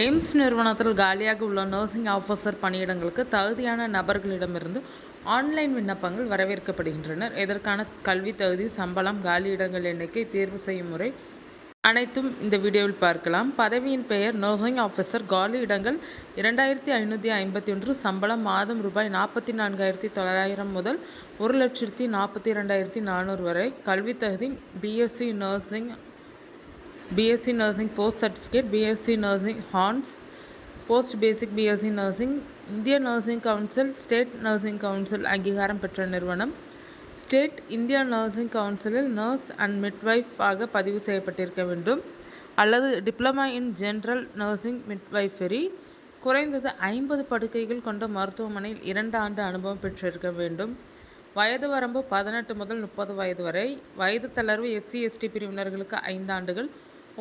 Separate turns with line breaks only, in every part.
AIIMS நிறுவனத்தில் காலியாக உள்ள நர்சிங் ஆஃபீஸர் பணியிடங்களுக்கு தகுதியான நபர்களிடமிருந்து ஆன்லைன் விண்ணப்பங்கள் வரவேற்கப்படுகின்றனர். இதற்கான கல்வி தகுதி, சம்பளம், காலியிடங்கள் எண்ணிக்கை, தேர்வு செய்யும் முறை அனைத்தும் இந்த வீடியோவில் பார்க்கலாம். பதவியின் பெயர் நர்சிங் ஆஃபீஸர். காலி இடங்கள் 2551. சம்பளம் மாதம் ரூபாய் 44,900 முதல் 1,42,400 வரை. கல்வி தகுதி BSc nursing post certificate, BSc nursing ஹார்ன்ஸ், போஸ்ட் பேசிக் பிஎஸ்சி நர்சிங், இந்திய nursing council, state nursing council அங்கீகாரம் பெற்ற நிறுவனம். ஸ்டேட் இந்தியா நர்சிங் கவுன்சிலில் நர்ஸ் அண்ட் மிட்வைஃப் ஆக பதிவு செய்யப்பட்டிருக்க வேண்டும் அல்லது diploma in general nursing midwifery. குறைந்தது 50 படுக்கைகள் கொண்ட மருத்துவமனையில் 2 ஆண்டு அனுபவம் பெற்றிருக்க வேண்டும். வயது வரம்பு 18 முதல் 30 வயது வரை. வயது தளர்வு SC/ST பிரிவினர்களுக்கு 5 ஆண்டுகள்,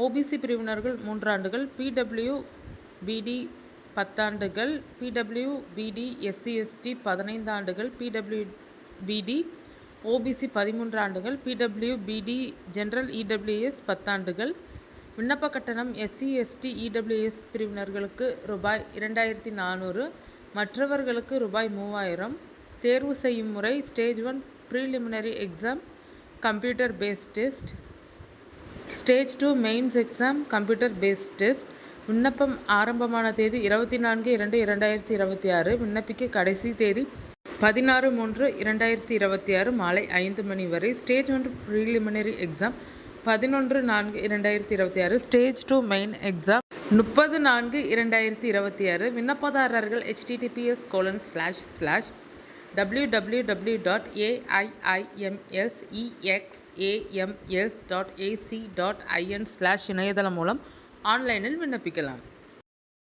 OBC பிரிவினர்கள் 3 ஆண்டுகள், PWBD 10 ஆண்டுகள், PWBD SC/ST 15 ஆண்டுகள், PWBD OBC 13 ஆண்டுகள், PWBD ஜெனரல் EWS 10 ஆண்டுகள். விண்ணப்ப கட்டணம் SC/ST EWS பிரிவினர்களுக்கு ரூபாய் 2,400, மற்றவர்களுக்கு ரூபாய் 3,000. தேர்வு செய்யும் முறை stage 1 preliminary exam, computer based test. Stage 2 mains exam, computer based test. விண்ணப்பம் ஆரம்பமான தேதி 24/2/2026. விண்ணப்பிக்க கடைசி தேதி 16/3/2026 மாலை 5 மணி வரை. Stage 1 preliminary exam 11/4/2026. Stage 2 main exam 30/4/2026. விண்ணப்பதாரர்கள் https://www.aiimsexams.ac.in/இணையதளம் மூலம் ஆன்லைனில் விண்ணப்பிக்கலாம்.